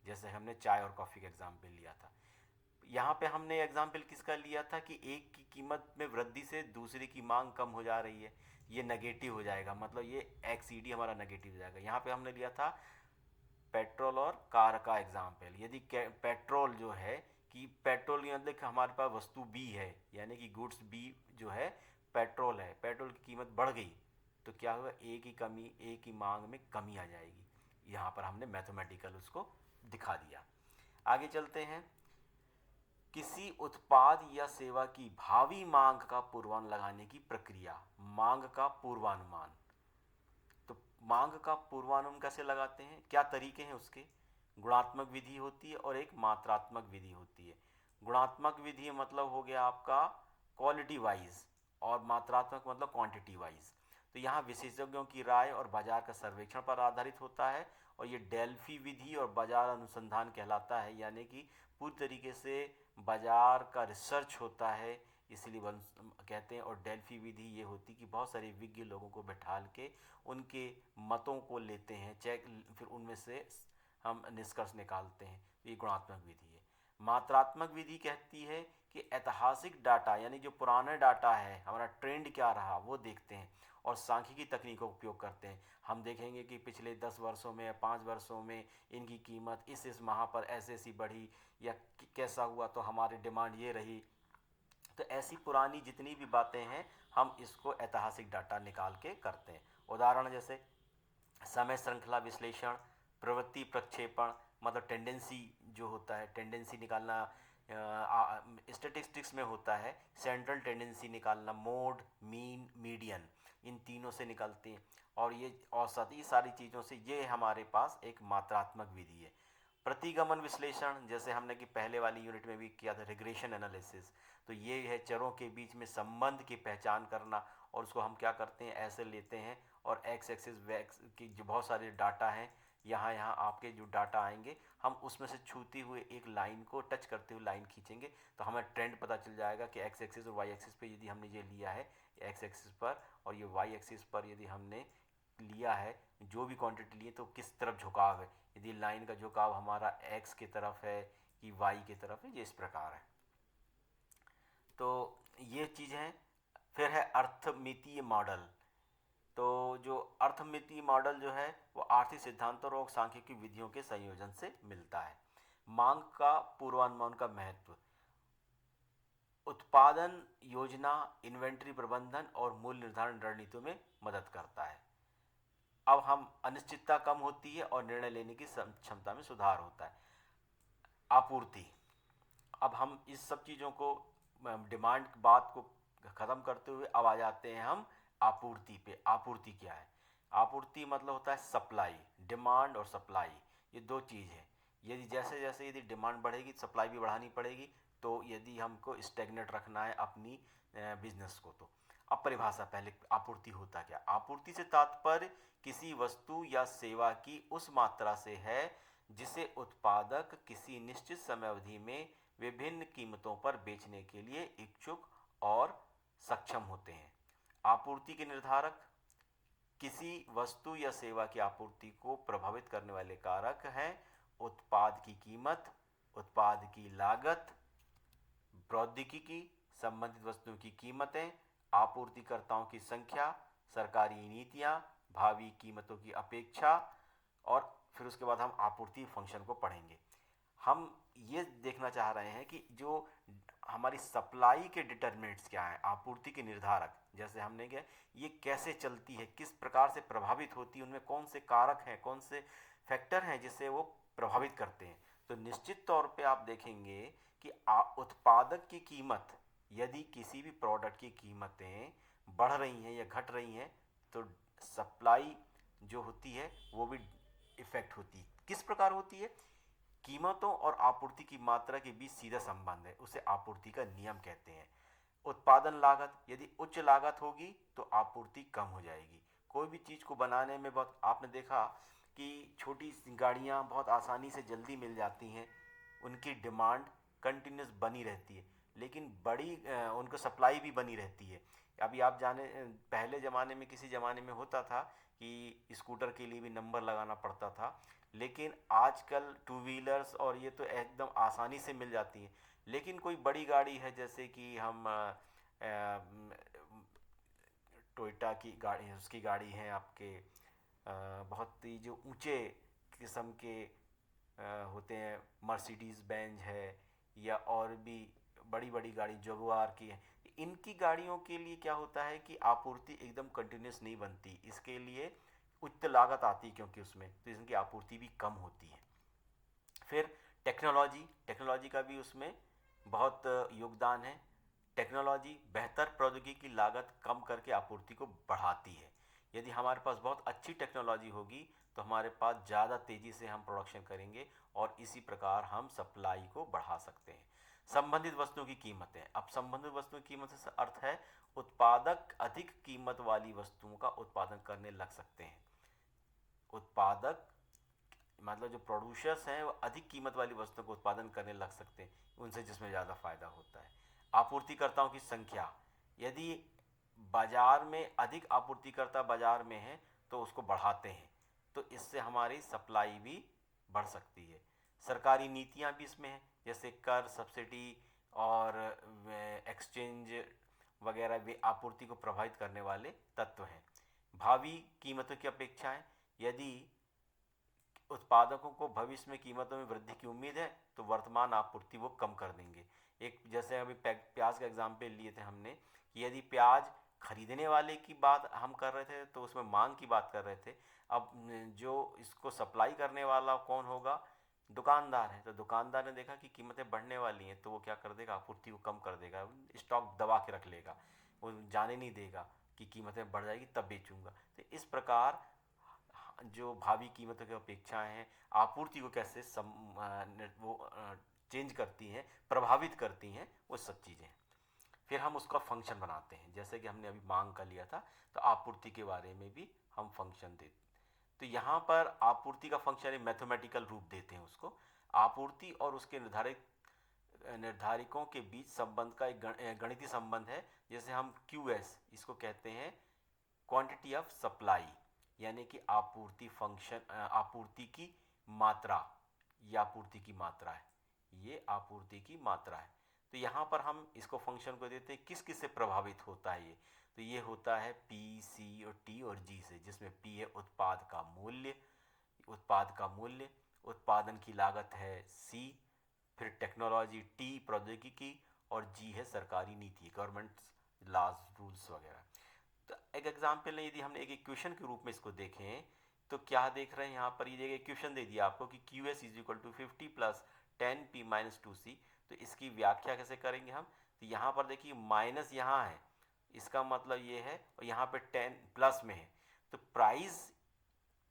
जैसे हमने चाय और कॉफ़ी का एग्जाम्पल लिया था, यहाँ पे हमने एग्जाम्पल किसका लिया था कि एक की कीमत में वृद्धि से दूसरी की मांग कम हो जा रही है, ये नेगेटिव हो जाएगा, मतलब ये XED हमारा नेगेटिव हो जाएगा। यहाँ पे हमने लिया था पेट्रोल और कार का एग्जाम्पल। यदि पेट्रोल जो है कि पेट्रोल मतलब हमारे पास वस्तु B है, यानी कि गुड्स B जो है पेट्रोल है, पेट्रोल की कीमत बढ़ गई तो क्या होगा, A की मांग में कमी आ जाएगी। यहाँ पर हमने मैथमेटिकल उसको दिखा दिया। आगे चलते हैं, किसी उत्पाद या सेवा की भावी मांग का पूर्वानुमान लगाने की प्रक्रिया, मांग का पूर्वानुमान। तो मांग का पूर्वानुमान कैसे लगाते हैं, क्या तरीके हैं उसके, गुणात्मक विधि होती है और एक मात्रात्मक विधि होती है। गुणात्मक विधि मतलब हो गया आपका क्वालिटी वाइज, और मात्रात्मक मतलब क्वांटिटी वाइज। तो यहाँ विशेषज्ञों की राय और बाजार का सर्वेक्षण पर आधारित होता है, और ये डेल्फी विधि और बाजार अनुसंधान कहलाता है, यानी कि पूरी तरीके से बाजार का रिसर्च होता है, इसलिए कहते हैं। और डेल्फी विधि ये होती कि बहुत सारे विज्ञ लोगों को बैठाल के उनके मतों को लेते हैं चेक, फिर उनमें से हम निष्कर्ष निकालते हैं। तो ये गुणात्मक विधि है। मात्रात्मक विधि कहती है कि ऐतिहासिक डाटा, यानी जो पुराना डाटा है, हमारा ट्रेंड क्या रहा वो देखते हैं, और सांख्यिकी तकनीकों का उपयोग करते हैं। हम देखेंगे कि पिछले 10 वर्षों में या 5 वर्षों में इनकी कीमत इस माह पर ऐसे ऐसी बढ़ी, या कैसा हुआ तो हमारी डिमांड ये रही। तो ऐसी पुरानी जितनी भी बातें हैं हम इसको ऐतिहासिक डाटा निकाल के करते हैं। उदाहरण जैसे समय श्रृंखला विश्लेषण, प्रवृत्ति प्रक्षेपण, मतलब टेंडेंसी जो होता है, टेंडेंसी निकालना स्टैटिस्टिक्स में होता है, सेंट्रल टेंडेंसी निकालना, मोड, मीन, मीडियन, इन तीनों से निकलते हैं। और ये औसत, ये सारी चीज़ों से ये हमारे पास एक मात्रात्मक विधि है। प्रतिगमन विश्लेषण, जैसे हमने कि पहले वाली यूनिट में भी किया था, रिग्रेशन एनालिसिस, तो ये है चरों के बीच में संबंध की पहचान करना, और उसको हम क्या करते हैं, ऐसे लेते हैं और एक्स एक्सिस वैक्स की जो बहुत सारे डाटा हैं, यहाँ यहाँ आपके जो डाटा आएंगे, हम उसमें से छूती हुए एक लाइन को टच करते हुए लाइन खींचेंगे, तो हमें ट्रेंड पता चल जाएगा कि एक्स एक्सिस और वाई एक्सिस पे यदि हमने ये लिया है एक्स एक्सिस पर, और ये वाई एक्सिस पर यदि हमने लिया है जो भी क्वांटिटी लिए, तो किस तरफ झुकाव है, यदि लाइन का झुकाव हमारा एक्स की तरफ है कि वाई की तरफ है, ये इस प्रकार है। तो ये चीज़ है। फिर है अर्थमितीय मॉडल। तो जो अर्थमितीय मॉडल जो है वो आर्थिक सिद्धांतों और सांख्यिकी विधियों के संयोजन से मिलता है। मांग का पूर्वानुमान का महत्व, उत्पादन योजना, इन्वेंट्री प्रबंधन और मूल्य निर्धारण रणनीतियों में मदद करता है। अब हम अनिश्चितता कम होती है और निर्णय लेने की क्षमता में सुधार होता है। आपूर्ति, अब हम इस सब चीज़ों को, डिमांड बात को ख़त्म करते हुए अब आ जाते हैं हम आपूर्ति पे। आपूर्ति क्या है? आपूर्ति मतलब होता है सप्लाई, डिमांड और सप्लाई, ये दो चीज़ है। यदि जैसे जैसे यदि डिमांड बढ़ेगी सप्लाई भी बढ़ानी पड़ेगी, तो यदि हमको स्टेगनेट रखना है अपनी बिजनेस को। तो अब परिभाषा, पहले आपूर्ति होता क्या? आपूर्ति से तात्पर्य किसी वस्तु या सेवा की उस मात्रा से है जिसे उत्पादक किसी निश्चित समय अवधि में विभिन्न कीमतों पर बेचने के लिए इच्छुक और सक्षम होते हैं। आपूर्ति के निर्धारक, किसी वस्तु या सेवा की आपूर्ति को प्रभावित करने वाले कारक हैं उत्पाद की कीमत, उत्पाद की लागत, प्रौद्योगिकी, संबंधित वस्तुओं की कीमतें, आपूर्तिकर्ताओं की संख्या, सरकारी नीतियां, भावी कीमतों की अपेक्षा, और फिर उसके बाद हम आपूर्ति फंक्शन को पढ़ेंगे। हम ये देखना चाह रहे हैं कि जो हमारी सप्लाई के डिटरमिनेंट्स क्या हैं, आपूर्ति के निर्धारक, जैसे हमने क्या, ये कैसे चलती है, किस प्रकार से प्रभावित होती है, उनमें कौन से कारक हैं, कौन से फैक्टर हैं जिससे वो प्रभावित करते हैं। तो निश्चित तौर पे आप देखेंगे कि उत्पादक की कीमत, यदि किसी भी प्रोडक्ट की कीमतें बढ़ रही हैं या घट रही हैं, तो सप्लाई जो होती है वो भी इफेक्ट होती है। किस प्रकार होती है? कीमतों और आपूर्ति की मात्रा के बीच सीधा संबंध है, उसे आपूर्ति का नियम कहते हैं। उत्पादन लागत, यदि उच्च लागत होगी तो आपूर्ति कम हो जाएगी। कोई भी चीज़ को बनाने में बहुत, आपने देखा कि छोटी गाड़ियाँ बहुत आसानी से जल्दी मिल जाती हैं, उनकी डिमांड कंटिन्यूस बनी रहती है, लेकिन बड़ी उनको सप्लाई भी बनी रहती है। अभी आप जाने, पहले ज़माने में, किसी ज़माने में होता था कि स्कूटर के लिए भी नंबर लगाना पड़ता था, लेकिन आजकल टू व्हीलर्स और ये तो एकदम आसानी से मिल जाती हैं। लेकिन कोई बड़ी गाड़ी है, जैसे कि हम टोयोटा की गाड़ी, उसकी गाड़ी है आपके, बहुत ही जो ऊंचे किस्म के होते हैं, मर्सिडीज़ बेंज है, या और भी बड़ी बड़ी गाड़ी जगुआर की है। इनकी गाड़ियों के लिए क्या होता है कि आपूर्ति एकदम कंटिन्यूस नहीं बनती, इसके लिए उच्च लागत आती है, क्योंकि उसमें तो इनकी आपूर्ति भी कम होती है। फिर टेक्नोलॉजी, टेक्नोलॉजी का भी उसमें बहुत योगदान है। टेक्नोलॉजी, बेहतर प्रौद्योगिकी की लागत कम करके आपूर्ति को बढ़ाती है। यदि हमारे पास बहुत अच्छी टेक्नोलॉजी होगी तो हमारे पास ज़्यादा तेज़ी से हम प्रोडक्शन करेंगे और इसी प्रकार हम सप्लाई को बढ़ा सकते हैं। संबंधित वस्तुओं की कीमतें, अब संबंधित वस्तुओं की कीमत से अर्थ है उत्पादक अधिक कीमत वाली वस्तुओं का उत्पादन करने लग सकते हैं। उत्पादक मतलब जो प्रोड्यूसर्स हैं वो अधिक कीमत वाली वस्तुओं का उत्पादन करने लग सकते हैं उनसे, जिसमें ज़्यादा फायदा होता है। आपूर्तिकर्ताओं की संख्या, यदि बाजार में अधिक आपूर्तिकर्ता बाजार में हैं तो उसको बढ़ाते हैं, तो इससे हमारी सप्लाई भी बढ़ सकती है। सरकारी नीतियां भी इसमें हैं, जैसे कर, सब्सिडी और एक्सचेंज वगैरह भी आपूर्ति को प्रभावित करने वाले तत्व हैं। भावी कीमतों की अपेक्षाएं, यदि उत्पादकों को भविष्य में कीमतों में वृद्धि की उम्मीद है तो वर्तमान आपूर्ति वो कम कर देंगे। एक जैसे अभी प्याज का एग्जाम्पल लिए थे हमने, कि यदि प्याज खरीदने वाले की बात हम कर रहे थे तो उसमें मांग की बात कर रहे थे। अब जो इसको सप्लाई करने वाला कौन होगा? दुकानदार है। तो दुकानदार ने देखा कि कीमतें बढ़ने वाली हैं तो वो क्या कर देगा? आपूर्ति को कम कर देगा, स्टॉक दबा के रख लेगा, वो जाने नहीं देगा। कि कीमतें बढ़ जाएगी तब बेचूंगा। तो इस प्रकार जो भावी कीमतों की अपेक्षाएं हैं आपूर्ति को कैसे चेंज करती हैं, प्रभावित करती हैं, वो सब चीज़ें। फिर हम उसका फंक्शन बनाते हैं, जैसे कि हमने अभी मांग का लिया था, तो आपूर्ति के बारे में भी हम फंक्शन देते। तो यहाँ पर आपूर्ति का फंक्शन मैथमेटिकल रूप देते हैं उसको। आपूर्ति और उसके निर्धारकों के बीच संबंध का एक गणितीय संबंध है, जैसे हम QS इसको कहते हैं क्वांटिटी ऑफ सप्लाई, यानी कि आपूर्ति फंक्शन, आपूर्ति की मात्रा, ये आपूर्ति की मात्रा है, ये आपूर्ति की मात्रा है। तो यहाँ पर हम इसको फंक्शन को देते हैं किस किस से प्रभावित होता है ये, तो ये होता है P, C और T और G से, जिसमें P है उत्पाद का मूल्य, उत्पादन की लागत है C, फिर टेक्नोलॉजी T प्रौद्योगिकी, और G है सरकारी नीति, गवर्नमेंट लॉज रूल्स वगैरह। तो एक एग्जाम्पल है, यदि हमने एक इक्वेशन के रूप में इसको देखें तो क्या देख रहे हैं यहाँ पर, ये इक्वेशन दे दिया आपको कि QS is equal to 50 plus 10P minus 2C। तो इसकी व्याख्या कैसे करेंगे हम, तो यहाँ पर देखिए माइनस यहाँ है, इसका मतलब ये है, और यहाँ पे 10 प्लस में है। तो प्राइस,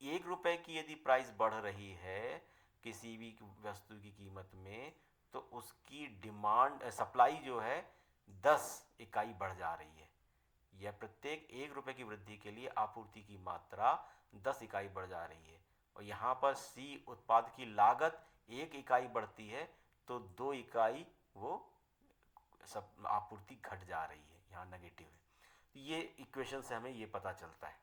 1 रुपए की यदि प्राइस बढ़ रही है किसी भी वस्तु की कीमत में, तो उसकी डिमांड सप्लाई जो है 10 इकाई बढ़ जा रही है, या प्रत्येक 1 रुपए की वृद्धि के लिए आपूर्ति की मात्रा 10 इकाई बढ़ जा रही है। और यहाँ पर C उत्पाद की लागत 1 इकाई बढ़ती है, तो 2 इकाई वो सब आपूर्ति घट जा रही है, यहाँ नेगेटिव है। तो ये इक्वेशन से हमें ये पता चलता है।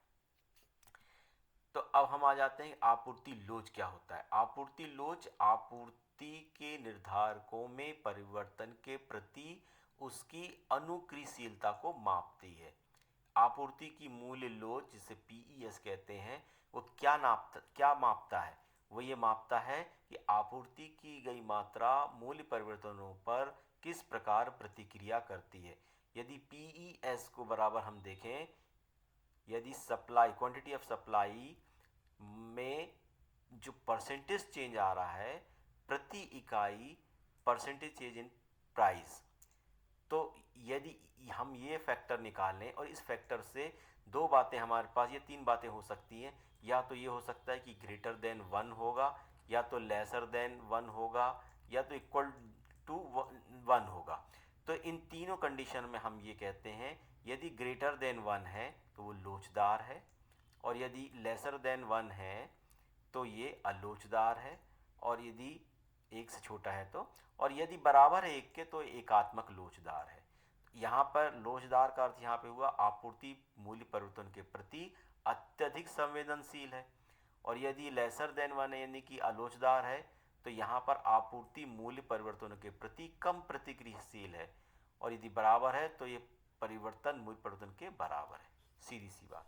तो अब हम आ जाते हैं आपूर्ति लोच क्या होता है। आपूर्ति लोच आपूर्ति के निर्धारकों में परिवर्तन के प्रति उसकी अनुक्रियशीलता को मापती है। आपूर्ति की मूल्य लोच, जिसे PES कहते हैं, वो क्या मापता है, वो ये मापता है कि आपूर्ति की गई मात्रा मूल्य परिवर्तनों पर किस प्रकार प्रतिक्रिया करती है। यदि PES को बराबर हम देखें, यदि सप्लाई, क्वांटिटी ऑफ सप्लाई में जो परसेंटेज चेंज आ रहा है प्रति इकाई परसेंटेज चेंज इन प्राइस, तो यदि हम ये फैक्टर निकालें और इस फैक्टर से दो बातें हमारे पास, ये तीन बातें हो सकती हैं, या तो ये हो सकता है कि ग्रेटर देन 1 होगा, या तो लेसर देन 1 होगा, या तो इक्वल टू 1 होगा। तो इन तीनों कंडीशन में हम ये कहते हैं यदि ग्रेटर देन 1 है तो वो लोचदार है, और यदि लेसर देन 1 है तो ये अलोचदार है, और यदि 1 से छोटा है तो, और यदि बराबर है 1 के तो एकात्मक लोचदार है। यहाँ पर लोचदार का अर्थ यहाँ पे हुआ आपूर्ति मूल्य परिवर्तन के प्रति अत्यधिक संवेदनशील है, और यदि लेसर देन 1 है यानी कि अलोचदार है, तो यहाँ पर आपूर्ति मूल्य परिवर्तनों के प्रति कम प्रतिक्रियाशील है, और यदि बराबर है तो ये परिवर्तन मूल्य परिवर्तन के बराबर है। सीधी सी बात।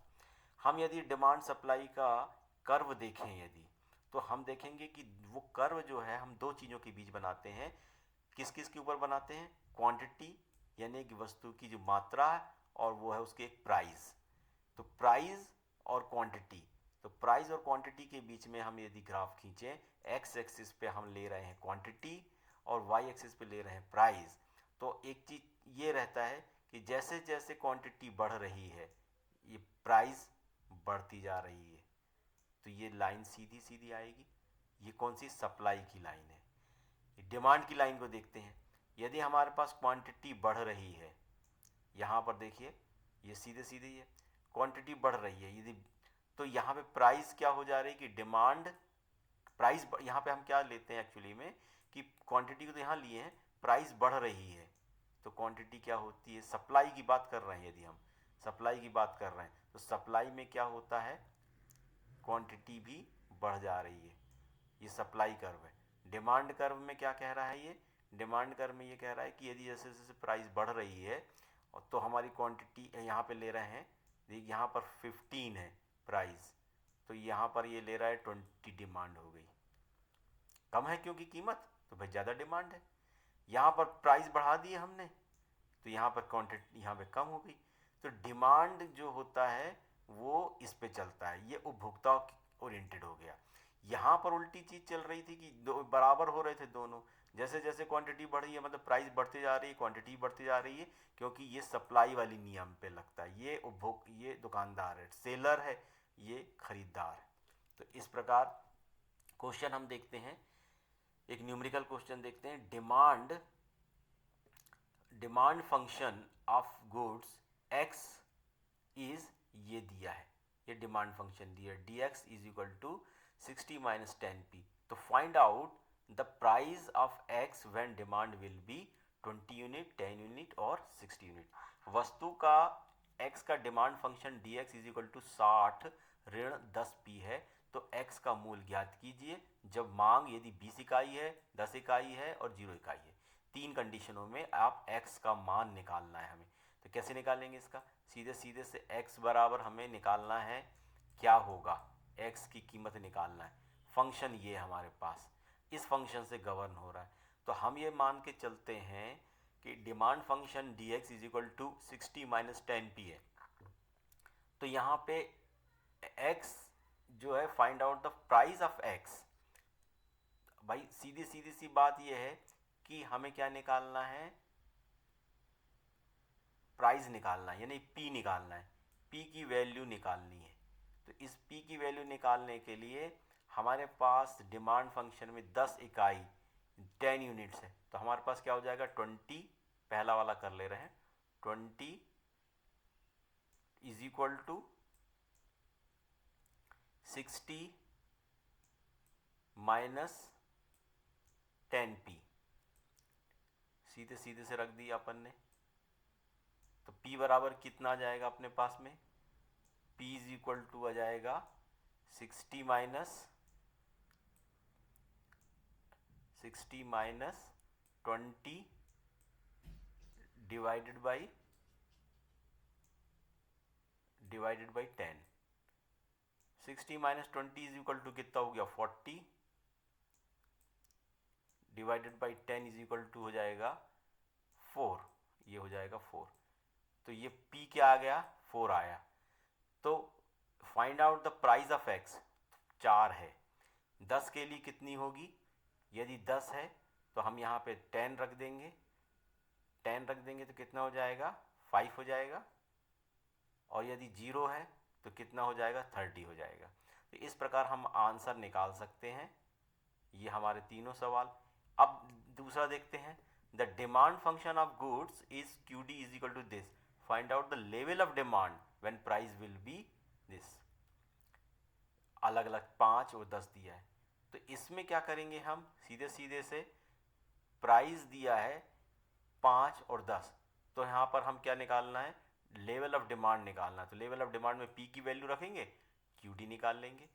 हम यदि डिमांड सप्लाई का कर्व देखें यदि, तो हम देखेंगे कि वो कर्व जो है हम दो चीज़ों के बीच बनाते हैं। किस किस के ऊपर बनाते हैं, क्वांटिटी यानी कि वस्तु की जो मात्रा है, और वो है उसके एक प्राइस। तो प्राइस और क्वांटिटी, तो प्राइस और क्वांटिटी के बीच में हम यदि ग्राफ खींचें, एक्स एक्सिस पे हम ले रहे हैं क्वांटिटी और वाई एक्सिस पे ले रहे हैं प्राइस, तो एक चीज़ ये रहता है कि जैसे जैसे क्वांटिटी बढ़ रही है ये प्राइस बढ़ती जा रही है, तो ये लाइन सीधी सीधी आएगी। ये कौन सी, सप्लाई की लाइन है। डिमांड की लाइन को देखते हैं, यदि हमारे पास क्वांटिटी बढ़ रही है, यहाँ पर देखिए ये सीधे सीधे ही है, क्वांटिटी बढ़ रही है यदि, तो यहाँ पे प्राइस क्या हो जा रही है कि डिमांड प्राइस, यहाँ पे हम क्या लेते हैं एक्चुअली में कि क्वांटिटी को तो यहाँ लिए हैं, प्राइस बढ़ रही है, तो क्वांटिटी क्या होती है, सप्लाई की बात कर रहे हैं, यदि हम सप्लाई की बात कर रहे हैं तो सप्लाई में क्या होता है, क्वांटिटी भी बढ़ जा रही है, ये सप्लाई कर्व है। डिमांड कर्व में क्या कह रहा है, ये डिमांड कर्व में ये कह रहा है कि यदि जैसे जैसे प्राइस बढ़ रही है और तो हमारी क्वांटिटी यहाँ पे ले रहे हैं, यहाँ पर 15 है प्राइस, तो यहाँ पर ये ले रहा है 20 डिमांड हो गई, कम है क्योंकि कीमत, तो भाई ज़्यादा डिमांड है। यहाँ पर प्राइस बढ़ा दिए हमने, तो यहाँ पर क्वांटिटी यहाँ पे कम हो गई। तो डिमांड जो होता है वो इस पे चलता है, ये उपभोक्ता ओरिएंटेड हो गया। यहाँ पर उल्टी चीज चल रही थी कि दो बराबर हो रहे थे दोनों। जैसे जैसे क्वांटिटी बढ़ रही है मतलब प्राइस बढ़ते जा रही है, क्वांटिटी बढ़ती जा रही है, क्योंकि ये सप्लाई वाली नियम पे लगता है। ये उपभोग, ये दुकानदार है, सेलर है, ये खरीदार है। तो इस प्रकार क्वेश्चन हम देखते हैं, एक न्यूमेरिकल क्वेश्चन देखते हैं। Demand function of goods X is, ये दिया है, ये डिमांड फंक्शन दिया है, D X is equal to 60 minus 10p। तो find out the price of X when demand will be 20 unit, 10 unit और 60 यूनिट। वस्तु का x का demand function D X is equal to 60 ऋण 10p है। तो x का मूल ज्ञात कीजिए जब मांग यदि 20 इकाई है, 10 इकाई है और 0 इकाई है। तीन कंडीशनों में आप x का मान निकालना है हमें। तो कैसे निकालेंगे इसका? सीधे सीधे से x बराबर हमें निकालना है, क्या होगा, x की कीमत निकालना है। फंक्शन ये हमारे पास इस फंक्शन से गवर्न हो रहा है। तो हम ये मान के चलते हैं कि demand function D X is equal to 60 minus 10p है। तो यहाँ पे x जो है, find out the price of x। भाई सीधी सीधी सी बात यह है कि हमें क्या निकालना है, प्राइस निकालना है, यानी p निकालना है, p की वैल्यू निकालनी है। तो इस p की वैल्यू निकालने के लिए हमारे पास डिमांड फंक्शन में 10 इकाई 10 यूनिट्स है। तो हमारे पास क्या हो जाएगा, 20, पहला वाला कर ले रहे हैं, 20 is equal to 60 minus 10p। सीधे सीधे से रख दिया अपन ने। तो p बराबर कितना आ जाएगा अपने पास में, p इज इक्वल टू आ जाएगा 60 minus 20 divided by 10। 60 minus 20 is equal to कितना हो गया, 40 divided by 10 is equal to हो जाएगा 4। ये हो जाएगा 4। तो ये p क्या आ गया, 4 आया। तो find out the price of x, 4 है, 10 के लिए कितनी होगी, यदि 10 है तो हम यहाँ पे 10 रख देंगे, 10 रख देंगे तो कितना हो जाएगा, 5 हो जाएगा। और यदि 0 है तो कितना हो जाएगा, 30 हो जाएगा। तो इस प्रकार हम आंसर निकाल सकते हैं। ये हमारे तीनों सवाल। अब दूसरा देखते हैं, the demand function of goods is Q D is equal to this, find out the level of demand when price will be this. अलग अलग 5 और 10 दिया है। तो इसमें क्या करेंगे हम, सीधे सीधे से प्राइस दिया है 5 और 10, तो यहाँ पर हम क्या निकालना है, लेवल ऑफ डिमांड निकालना है। तो लेवल ऑफ डिमांड में p की वैल्यू रखेंगे, क्यू डी निकाल लेंगे।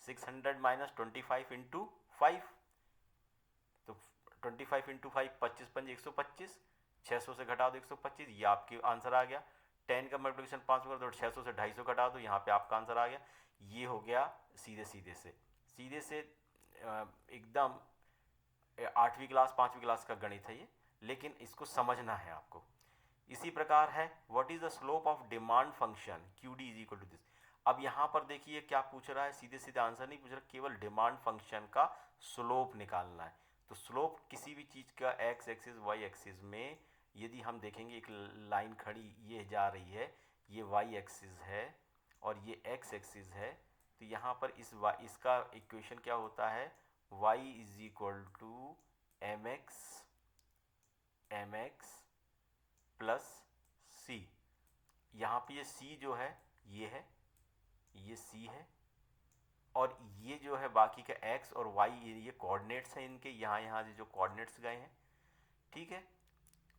600 माइनस 25 इंटू 5, तो 25 इंटू 5, 25 पंज 125, 600 से घटा दो 125, ये आपके आंसर आ गया। 10 का मल्टीप्लिकेशन 5 कर दो, 600 से 250 घटा दो, यहाँ पे आपका आंसर आ गया। ये हो गया सीधे सीधे से एकदम 8वीं क्लास 5वीं क्लास का गणित है ये, लेकिन इसको समझना है आपको। इसी प्रकार है, what is the slope of demand function Q D is equal to this. अब यहाँ पर देखिए क्या पूछ रहा है, सीधे सीधे आंसर नहीं पूछ रहा, केवल डिमांड फंक्शन का स्लोप निकालना है। तो स्लोप किसी भी चीज़ का एक्स एक्सिस वाई एक्सिस में, यदि हम देखेंगे एक लाइन खड़ी ये जा रही है, ये वाई एक्सिस है और ये एक्स एक्सिस है, तो यहाँ पर इसका इक्वेशन क्या होता है, y is equal to m x plus c. यहाँ पे ये c जो है ये है, ये c है, और ये जो है बाकी का x और y, ये कोऑर्डिनेट्स हैं इनके, यहाँ यहाँ जो कोऑर्डिनेट्स गए हैं, ठीक है।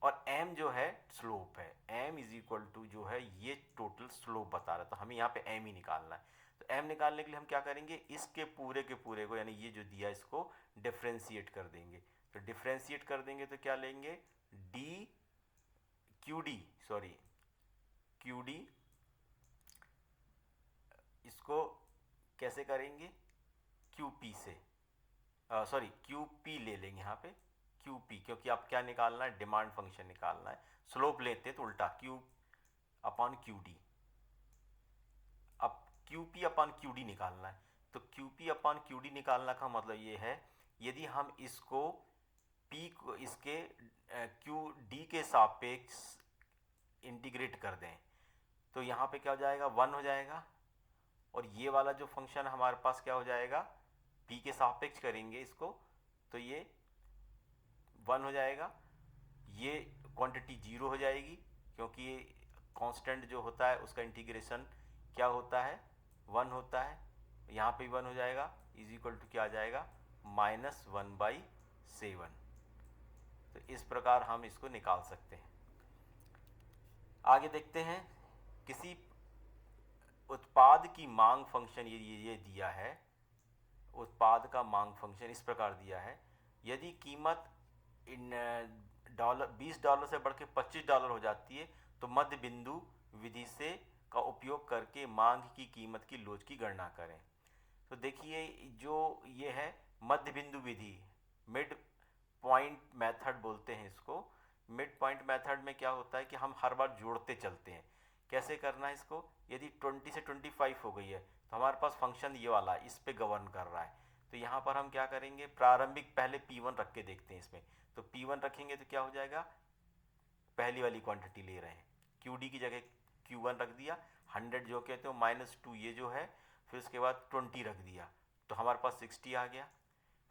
और m जो है स्लोप है, m इज इक्वल टू जो है ये टोटल स्लोप बता रहा है, तो हमें यहाँ पे m ही निकालना है। तो m निकालने के लिए हम क्या करेंगे, इसके पूरे के पूरे को, यानी ये जो दिया इसको डिफ्रेंशिएट कर देंगे। तो डिफ्रेंशिएट कर देंगे तो क्या लेंगे, क्यू डी, इसको कैसे करेंगे, क्यू पी ले लेंगे यहाँ पे, क्यू पी, क्योंकि आप क्या निकालना है, डिमांड फंक्शन निकालना है। स्लोप लेते तो उल्टा क्यू अपॉन क्यू डी, अब Q P upon Q D निकालना है। तो QP अपॉन QD निकालना का मतलब ये है, यदि हम इसको P को इसके QD के सापेक्ष इंटीग्रेट कर दें तो यहाँ पे क्या हो जाएगा, 1 हो जाएगा। और ये वाला जो फंक्शन हमारे पास क्या हो जाएगा, P के सापेक्ष करेंगे इसको तो ये 1 हो जाएगा। ये क्वांटिटी 0 हो जाएगी क्योंकि ये कांस्टेंट जो होता है उसका इंटीग्रेशन क्या होता है, 1 होता है। यहाँ पे 1 हो जाएगा, इज इक्वल टू क्या आ जाएगा, -1/7। तो इस प्रकार हम इसको निकाल सकते हैं। आगे देखते हैं, किसी उत्पाद की मांग फंक्शन ये दिया है, उत्पाद का मांग फंक्शन इस प्रकार दिया है, यदि कीमत $20 से बढ़ के $25 हो जाती है तो मध्य बिंदु विधि से का उपयोग करके मांग की कीमत की लोच की गणना करें। तो देखिए जो ये है मध्य बिंदु विधि, मिड पॉइंट मेथड बोलते हैं इसको। मिड पॉइंट मेथड में क्या होता है कि हम हर बार जोड़ते चलते हैं। कैसे करना है इसको, यदि 20 से 25 हो गई है तो हमारे पास फंक्शन ये वाला इस पे गवर्न कर रहा है। तो यहाँ पर हम क्या करेंगे, प्रारंभिक पहले P1 रख के देखते हैं इसमें। तो P1 रखेंगे तो क्या हो जाएगा, पहली वाली क्वांटिटी ले रहे हैं, QD की जगह Q1 रख दिया, 100 जो कहते हो -2 ये जो है, फिर उसके बाद 20 रख दिया तो हमारे पास 60 आ गया।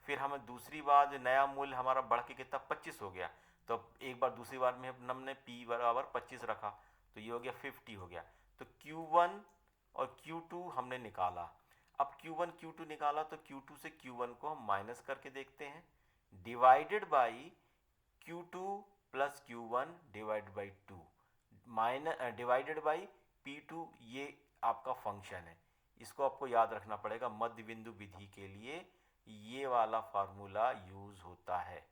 फिर हमें दूसरी बार नया मूल्य हमारा बढ़ के कितना 25 हो गया, तो एक बार दूसरी बार में हमने P बराबर 25 रखा तो ये हो गया 50 हो गया। तो Q1 और Q2 हमने निकाला। अब Q1 Q2 निकाला तो Q2 से Q1 को हम माइनस करके देखते हैं, divided by Q2 plus Q1 divide by 2 minus divided by P2। ये आपका फंक्शन है, इसको आपको याद रखना पड़ेगा। मध्य बिंदु विधि के लिए ये वाला फार्मूला यूज होता है।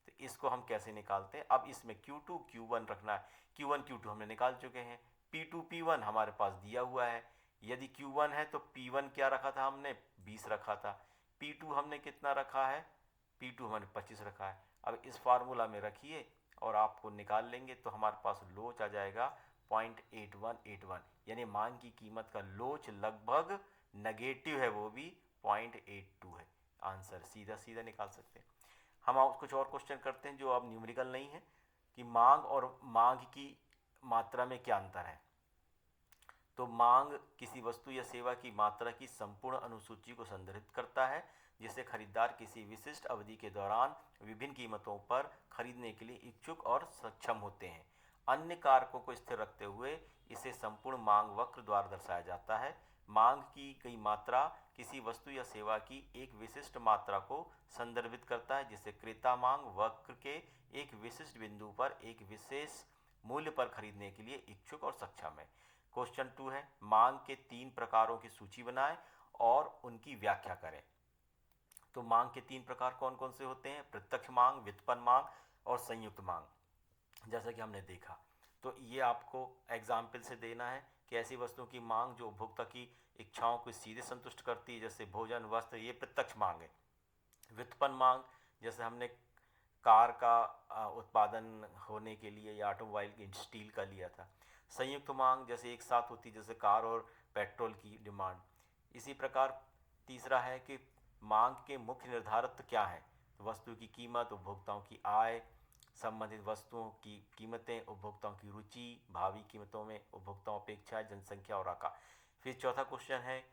तो इसको हम कैसे निकालते हैं, अब इसमें Q2 Q1 रखना है। Q1 Q2 हमने निकाल चुके हैं, P2 P1 हमारे पास दिया हुआ है। यदि Q1 है तो P1 क्या रखा था हमने, 20 रखा था। P2 हमने कितना रखा है, P2 हमने 25 रखा है। अब इस फार्मूला में रखिए और आपको निकाल लेंगे तो हमारे पास लोच आ जाएगा 0.8181, यानी मांग की कीमत का लोच लगभग नेगेटिव है, वो भी 0.82 है। आंसर सीधा सीधा निकाल सकते हैं। हम आप कुछ और क्वेश्चन करते हैं जो अब न्यूमेरिकल नहीं है, कि मांग और मांग की मात्रा में क्या अंतर है। तो मांग किसी वस्तु या सेवा की मात्रा की संपूर्ण अनुसूची को संदर्भित करता है जिसे खरीदार किसी विशिष्ट अवधि के दौरान विभिन्न कीमतों पर खरीदने के लिए इच्छुक और सक्षम होते हैं। अन्य कारकों को स्थिर रखते हुए इसे संपूर्ण मांग वक्र द्वारा दर्शाया जाता है। मांग की गई मात्रा किसी वस्तु या सेवा की एक विशिष्ट मात्रा को संदर्भित करता है जिसे क्रेता मांग वक्र के एक विशिष्ट बिंदु पर एक विशेष मूल्य पर खरीदने के लिए इच्छुक और सक्षम है। क्वेश्चन 2 है, मांग के 3 प्रकारों की सूची बनाएं और उनकी व्याख्या करें। तो मांग के 3 प्रकार कौन कौन से होते हैं, प्रत्यक्ष मांग, व्युत्पन्न मांग और संयुक्त मांग। जैसा कि हमने देखा, तो ये आपको एग्जाम्पल से देना है कि ऐसी वस्तुओं की मांग जो उपभोक्ता की इच्छाओं को सीधे संतुष्ट करती है, जैसे भोजन, वस्त्र, ये प्रत्यक्ष मांग है। व्युत्पन्न मांग, जैसे हमने कार का उत्पादन होने के लिए या ऑटोमोबाइल की स्टील का लिया था। संयुक्त मांग जैसे एक साथ होती, जैसे कार और पेट्रोल की डिमांड। इसी प्रकार तीसरा है कि मांग के मुख्य निर्धारक क्या हैं, तो वस्तु की कीमत, उपभोक्ताओं की आय, संबंधित वस्तुओं की कीमतें, उपभोक्ताओं की रुचि, भावी कीमतों में उपभोक्ताओं अपेक्षाएं, जनसंख्या और आकार। फिर चौथा क्वेश्चन है,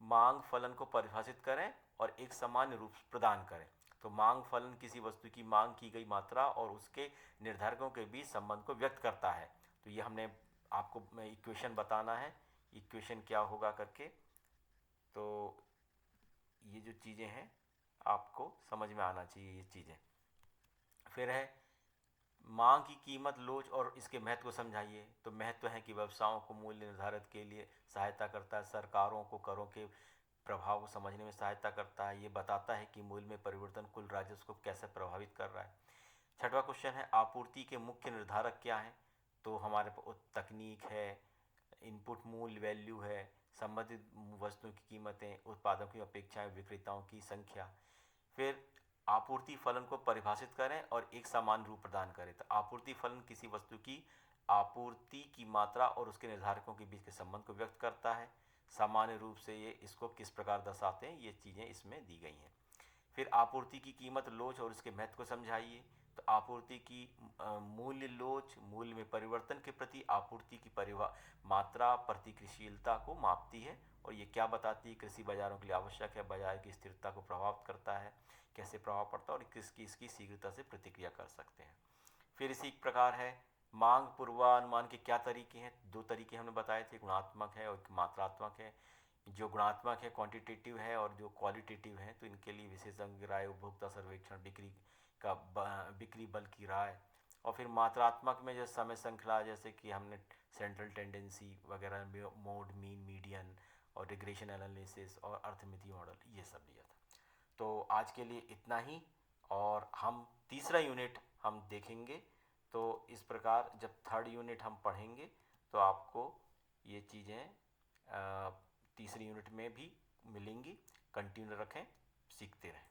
मांग फलन को परिभाषित करें और एक सामान्य रूप प्रदान करें। तो मांग फलन किसी वस्तु की मांग की गई मात्रा और उसके निर्धारकों के बीच संबंध को व्यक्त करता है। तो ये हमने आपको इक्वेशन बताना है, इक्वेशन क्या होगा करके। तो ये जो चीज़ें हैं आपको समझ में आना चाहिए ये चीज़ें। फिर है मांग की कीमत, लोच और इसके महत्व को समझाइए। तो महत्व है कि व्यवसायों को मूल्य निर्धारित के लिए सहायता करता है, सरकारों को करों के प्रभाव को समझने में सहायता करता है, ये बताता है कि मूल्य में परिवर्तन कुल राजस्व को कैसे प्रभावित कर रहा है। छठवां क्वेश्चन है, आपूर्ति के मुख्य निर्धारक क्या हैं। तो हमारे पास तकनीक है, इनपुट मूल्य वैल्यू है, संबंधित वस्तुओं की कीमतें, उत्पादों की अपेक्षाएं, विक्रेताओं की संख्या। फिर आपूर्ति फलन को परिभाषित करें और एक समान रूप प्रदान करें। तो आपूर्ति फलन किसी वस्तु की आपूर्ति की मात्रा और उसके निर्धारकों के बीच के संबंध को व्यक्त करता है। सामान्य रूप से ये इसको किस प्रकार दर्शाते हैं, ये चीज़ें इसमें दी गई हैं। फिर आपूर्ति की कीमत लोच और उसके महत्व को समझाइए। तो आपूर्ति की मूल्य लोच मूल्य में परिवर्तन के प्रति आपूर्ति की मात्रा प्रतिक्रियाशीलता को मापती है, और ये क्या बताती है, कृषि बाजारों के लिए आवश्यक है, बाजार की स्थिरता को प्रभावित करता है, कैसे प्रभाव पड़ता है और किसकी इसकी शीघ्रता से प्रतिक्रिया कर सकते हैं। फिर इसी प्रकार है मांग पूर्वानुमान के क्या तरीके हैं। दो तरीके हमने बताए थे, गुणात्मक है और एक मात्रात्मक है। जो गुणात्मक है क्वांटिटेटिव है, और जो क्वालिटेटिव है तो इनके लिए विशेषज्ञ राय, उपभोक्ता सर्वेक्षण, बिक्री बल की राय। और फिर मात्रात्मक में जो समय श्रृंखला, जैसे कि हमने सेंट्रल टेंडेंसी वगैरह, मोड, मीन, मीडियन और रिग्रेशन एनालिसिस और अर्थमिति मॉडल, ये सब दिया था। तो आज के लिए इतना ही, और हम तीसरा यूनिट हम देखेंगे। तो इस प्रकार जब थर्ड यूनिट हम पढ़ेंगे तो आपको ये चीज़ें तीसरी यूनिट में भी मिलेंगी। कंटिन्यू रखें, सीखते रहें।